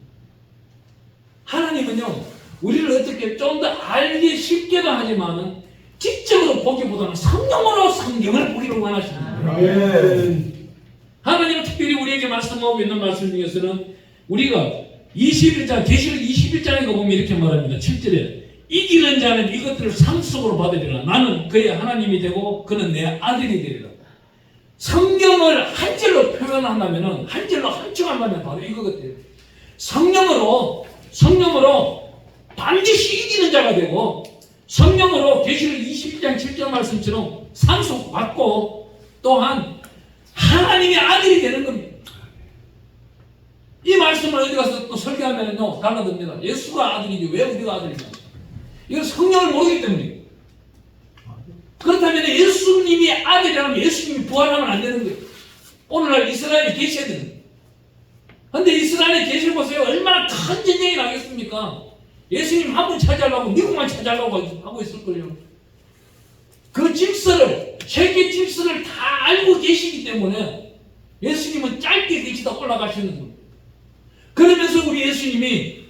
하나님은요 우리를 어떻게 좀 더 알기 쉽게도 하지만은 지적으로 보기보다는 성령으로 성경을 보기를 원하십니다. 아멘. 하나님은 특별히 우리에게 말씀하고 있는 말씀 중에서는 우리가 21장 계시록 21장에 보면 이렇게 말합니다. 7절에 이기는 자는 이것들을 상속으로 받으리라. 나는 그의 하나님이 되고 그는 내 아들이 되리라. 성경을 한 절로 표현한다면은 한 절로 한축한다면 바로 이거 같아요. 성령으로 반드시 이기는 자가 되고 성령으로 계시록 21장 7절 말씀처럼 상속받고 또한 하나님의 아들이 되는 겁니다. 이 말씀을 어디 가서 또 설교하면요 달라듭니다. 예수가 아들이지 왜 우리가 아들이냐? 이건 성령을 모르기 때문이에요. 그렇다면 예수님이 아들이라면 예수님이 부활하면 안 되는 거예요. 오늘날 이스라엘에 계셔야 되는 거예요. 그런데 이스라엘에 계셔보세요. 얼마나 큰 전쟁이 나겠습니까? 예수님 한 분 찾아가려고 미국만 찾아가려고 하고 있을걸요. 그 질서를 세계 질서를 다 알고 계시기 때문에 예수님은 짧게 계시다 올라가시는 거예요. 그러면서 우리 예수님이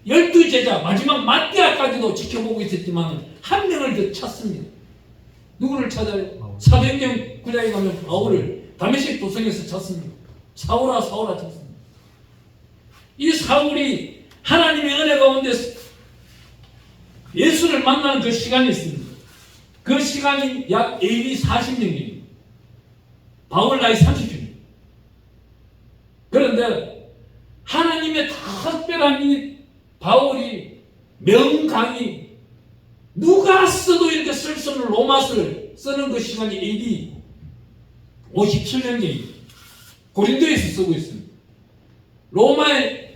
12제자 마지막 마띠아까지도 지켜보고 있었지만 한 명을 더 찾습니다. 누구를 찾아요? 사도행전 9장에 가면 바울을 다메섹 도성에서 찾습니다. 사울아 찾습니다. 이 사울이 하나님의 은혜 가운데 예수를 만나는 그 시간이 있습니다. 그 시간이 약 AD 40년입니다. 바울 나이 30입니다. 그런데 하나님의 특별한 이 바울이 명강이 누가 써도 이렇게 쓸 수 없는 로마서를 쓰는 그 시간이 AD 57년경입니다. 고린도에서 쓰고 있습니다. 로마에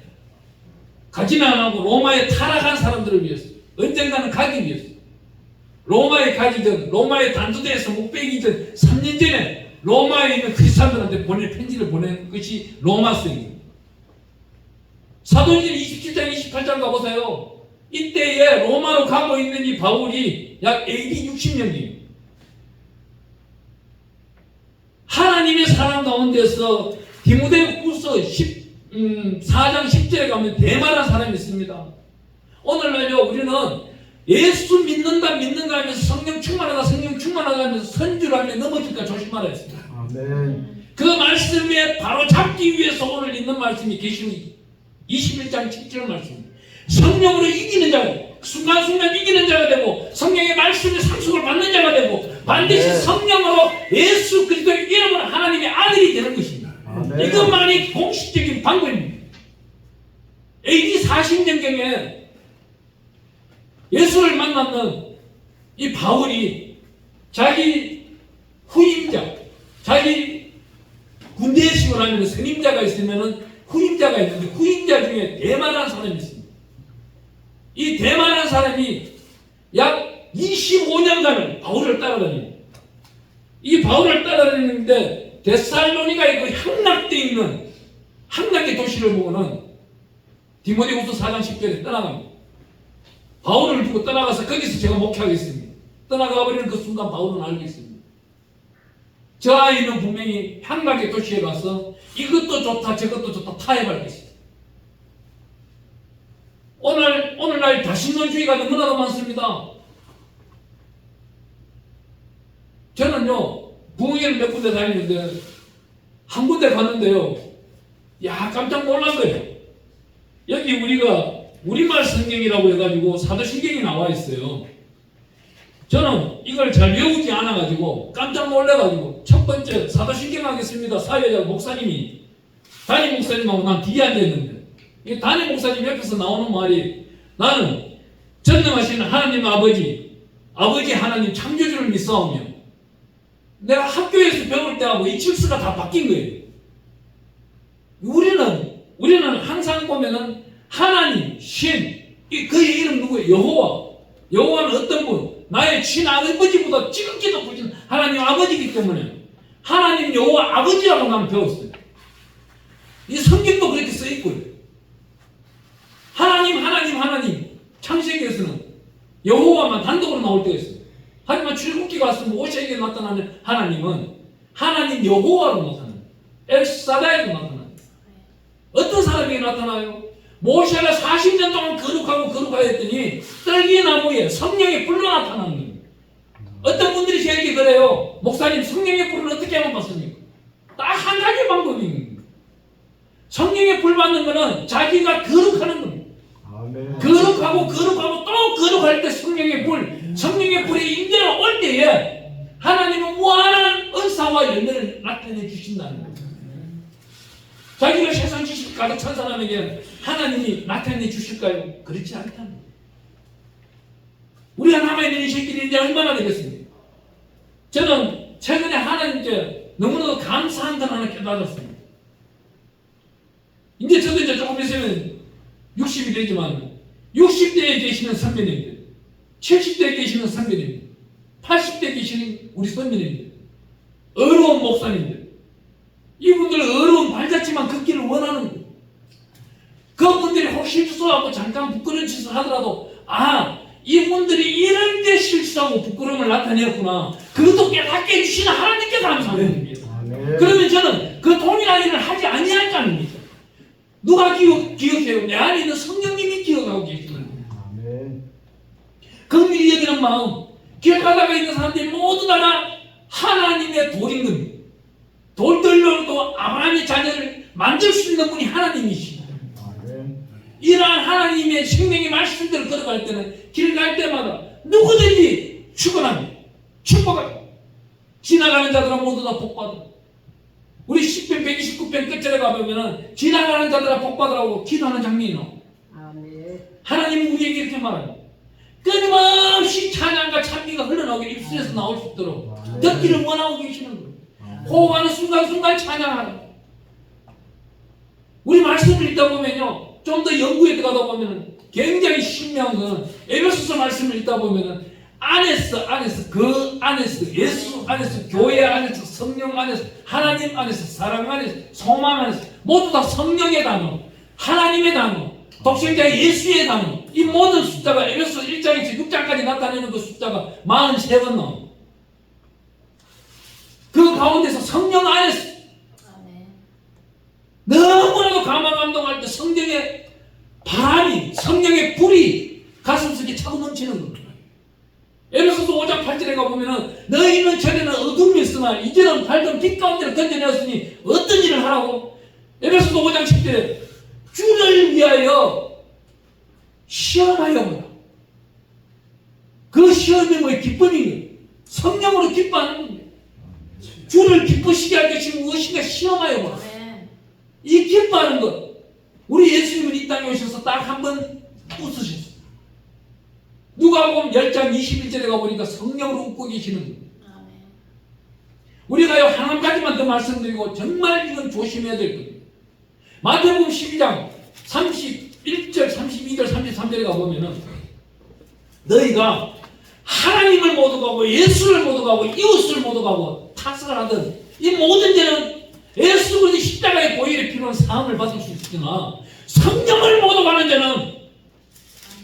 가지는 안 하고 로마에 타락한 사람들을 위해서 언젠가는 가기 위해서 로마에 가기 전 로마에 단두대에서 못 빼기 전 3년 전에 로마에 있는 크리스찬들한테 보낸 편지를 보낸 것이 로마서입니다. 사도행전 27장 28장 가보세요. 이때에 로마로 가고 있는 이 바울이 약 AD 60년입니다. 하나님의 사랑 가운데서 디모데후서 4장 10절에 가면 대마라는 사람이 있습니다. 오늘날요 우리는 예수 믿는가 하면서 성령 충만하다 하면서 선주를 하면 넘어질까 조심하라 했습니다. 아멘. 그 말씀에 바로 잡기 위해서 오늘 있는 말씀이 계시록 21장 7절 말씀입니다. 성령으로 이기는 자가 순간순간 이기는 자가 되고 성령의 말씀의 상속을 받는 자가 되고 반드시 성령으로 예수 그리스도의 이름으로 하나님의 아들이 되는 것입니다. 아멘. 이것만이 공식적인 방법입니다. AD 40년경에 예수를 만났는 이 바울이 자기 후임자, 자기 군대식으로 하면 선임자가 있으면 후임자가 있는데 후임자 중에 대마라는 사람이 있습니다. 이 대마라는 사람이 약 25년간을 바울을 따라다닙니다. 이 바울을 따라다니는데 데살로니가에 그 향락되어 있는 한강의 도시를 보고는 디모데후서 4장 10절에 떠나갑니다. 바울을 두고 떠나가서 거기서 제가 목회하겠습니다. 떠나가 버리는 그 순간 바울은 알고 있습니다. 저 아이는 분명히 한강의 도시에 가서 이것도 좋다 저것도 좋다 타협할 것이다. 오늘날 다신론주의가 너무나도 많습니다. 저는요 부흥회를 몇 군데 다니는데 한 군데 갔는데요, 야 깜짝 놀란 거예요. 여기 우리가 우리말 성경이라고 해가지고 사도신경이 나와 있어요. 저는 이걸 잘 외우지 않아가지고 깜짝 놀래가지고 첫 번째 사도신경 하겠습니다. 사회자 목사님이 담임 목사님하고 난 뒤에 앉아있는데 이 담임 목사님 옆에서 나오는 말이, 나는 전능하신 하나님 아버지 하나님 창조주를 믿사오며 내가 학교에서 배울 때하고 이 질서가 다 바뀐 거예요. 우리는 항상 보면은 하나님, 신, 그의 이름 누구예요? 여호와는 어떤 분? 나의 친아버지보다 지극히 높으신 하나님 아버지이기 때문에 하나님 여호와 아버지라고 나는 배웠어요. 이 성경도 그렇게 써있고요. 하나님 창세기에서는 여호와만 단독으로 나올 때가 있어요. 하지만 출애굽기가 왔으면 모세에게 나타나는 하나님은 하나님 여호와로 나타나요. 엘사다이로 나타나요. 어떤 사람에게 나타나요? 모세가 40년 동안 거룩하고 했더니 떨기나무에 성령의 불로 나타나는 거예요. 어떤 분들이 저에게 그래요. 목사님, 성령의 불을 어떻게 하면 받습니까? 딱 한 가지 방법입니다. 성령의 불 받는 거는 자기가 거룩하는 겁니다. 아멘. 거룩하고 또 거룩할 때 성령의 불이 임재가 올 때에 하나님은 무한한 은사와 열매를 나타내 주신다는 거예요. 자기가 세상 지식 가득 찬 사람에게 하나님이 나타내 주실까요? 그렇지 않다는 거예요. 우리가 남아있는 이 새끼들이 이제 얼마나 되겠습니까? 저는 최근에 하나님께 너무나도 감사한 건 하나 깨달았습니다. 이제 저도 이제 조금 있으면 60이 되지만 60대에 계시는 선배님들, 70대에 계시는 선배님들, 80대에 계시는 우리 선배님들, 어려운 목사님들, 이분들 어려운 발자취만 걷기를 원하는 거예요. 그분들이 혹시 실수하고 잠깐 부끄러운 짓을 하더라도 이분들이 이럴 때 실수하고 부끄러움을 나타내었구나, 그것도 깨닫게 해주시는 하나님께 감사하는 겁니다. 그러면 저는 그 동일한 일을 하지 아니할 거 아닙니까? 누가 기억해요? 내 안에 있는 성령님이 기억하고 계시는 거예요. 긍휼히 여기는 마음, 기억하다가 있는 사람들이 모두 다 하나님의 돌인 겁니다. 돌들로도 아브라함의 자녀를 만들 수 있는 분이 하나님이십니다. 이러한 하나님의 생명의 말씀대로 걸어갈 때는 길 갈 때마다 누구든지 축원합니다. 축복합니다. 지나가는 자들은 모두 다 복받아. 우리 10편 129편 끝절에 가보면은 지나가는 자들아 복받으라고 기도하는 장면이 나와. 하나님은 우리에게 이렇게 말합니다. 끊임없이 찬양과 찬미가 흘러나오게 입술에서 나올 수 있도록 듣기를 원하고 계시는 거예요. 호흡하는 순간순간 찬양하라. 우리 말씀을 읽다 보면요, 좀 더 연구에 들어가다 보면은 굉장히 신명한 거는 에베소서 말씀을 읽다 보면은 그 안에서 예수 안에서 교회 안에서 성령 안에서 하나님 안에서 사랑 안에서 소망 안에서 모두 다 성령의 단어, 하나님의 단어, 독생자 예수의 단어, 이 모든 숫자가 에베소 1장에서 6장까지 나타내는 그 숫자가 43번 나옵니다. 그 가운데서 성령 안에서 너무나도 감동할 때 성령의 바람이, 성령의 불이 가슴속에 차고 넘치는 겁니다. 에베소서 5장 8절에 가보면은 너희는 전에는 어둠이 있으나 이제는 밝은 빛 가운데로 건져내었으니 어떤 일을 하라고? 에베소서 5장 10절에 주를 위하여 시험하여 보라. 그 시험이 뭐예요? 기쁨이에요. 성령으로 기뻐하는 겁니다. 주를 기쁘시게 할 것이 무엇인가 시험하여 보라. 이 기뻐하는 것, 우리 예수님은 이 땅에 오셔서 딱 한 번 웃으셨어요. 누가복음 10장 21절에 가보니까 성령으로 웃고 계시는 거예요. 우리가요 한 가지만 더 말씀드리고 정말 이건 조심해야 될 거예요. 마태복음 12장 31절, 32절, 33절에 가보면은 너희가 하나님을 모독하고 예수를 모독하고 이웃을 모독하고 탓을 하든 이 모든 죄는 예수 그리스도 십자가의 보혈의 피로 사함을 받을 수 있으나 성령을 모독하는 자는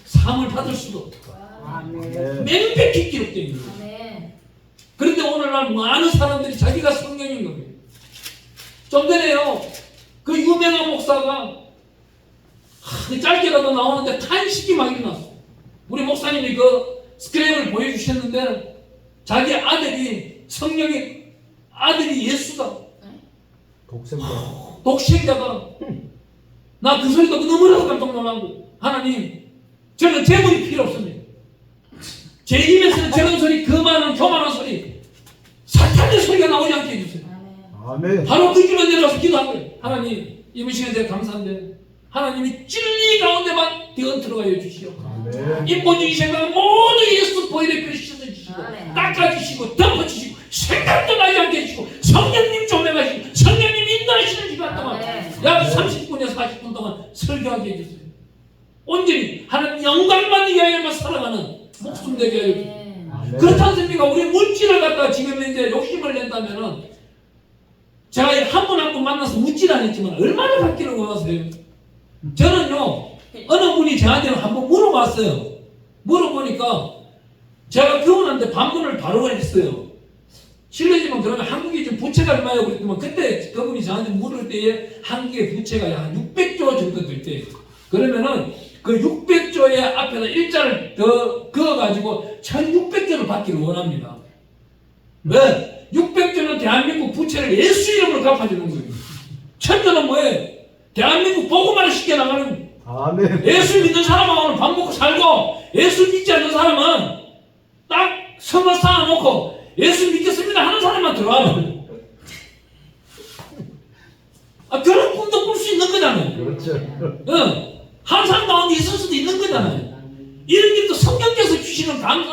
사함을 받을 수도 없다. 아멘. 명백히 기록되어 있는 거예요. 아멘. 그런데 오늘날 많은 사람들이 자기가 성령인 겁니다. 좀 전에요, 그 유명한 목사가 짧게라도 나오는데 탄식이 막 일어났어. 우리 목사님이 그 스크랩을 보여주셨는데 자기 아들이 성령의 아들이 예수다. 독생자. 독생자가. 나 그 소리 듣고 너무나도 깜짝 놀라고, 하나님, 저는 제물이 필요 없습니다. 제 입에서는 저런 소리, 그 많은 교만한 소리, 사탄의 소리가 나오지 않게 해주세요. 아멘. 아멘. 바로 그 길로 내려와서 기도한 거예요. 하나님, 이번 시간에 제가 감사한데 하나님이 진리 가운데만 뒤흔들어가 주시오. 아멘. 인본주의 생각 모두 예수 보혈의 피를 씻어주시고 아멘. 닦아주시고 덮어주시고 생각도 나지 않게 해주시고 성령님 조명하시고 성령님 인도하시는 시간 동안 아멘. 약 30분에서 40분 동안 설교하게 해주세요. 온전히 하나님 영광만 위하여만 살아가는 목숨 되게 하여 주세요. 아멘. 그렇지 않습니까? 우리 물질을 갖다가 지금 이제 욕심을 낸다면은, 제가 한 분 한 분 만나서 묻질 않았지만 얼마나 받기를 원하세요? 저는요, 어느 분이 저한테 한번 물어봤어요. 물어보니까 제가 그분한테 반문을 바로 했어요. 실례지만 그러면 한국이 좀 부채가 얼마예요? 그랬더니 그때 그분이 저한테 물을 때에 한국의 부채가 한 600조 정도 될 때예요. 그러면은 그 600조의 앞에다 일자를 더 그어가지고 1600조를 받기를 원합니다. 왜? 600조는 대한민국 부채를 예수 이름으로 갚아주는 거예요. 1000조는 뭐예요? 대한민국 복음화를 시켜나가는. 아멘. 예수 믿는 사람은 오늘 밥 먹고 살고, 예수 믿지 않는 사람은 딱 성을 쌓아놓고 예수 믿겠습니다 하는 사람만 들어와요. 그런 꿈도 꿀 수 있는 거잖아요. 그렇죠. 한 사람 가운데 있을 수도 있는 거잖아요. 이런 일도 성령께서 주시는 감사.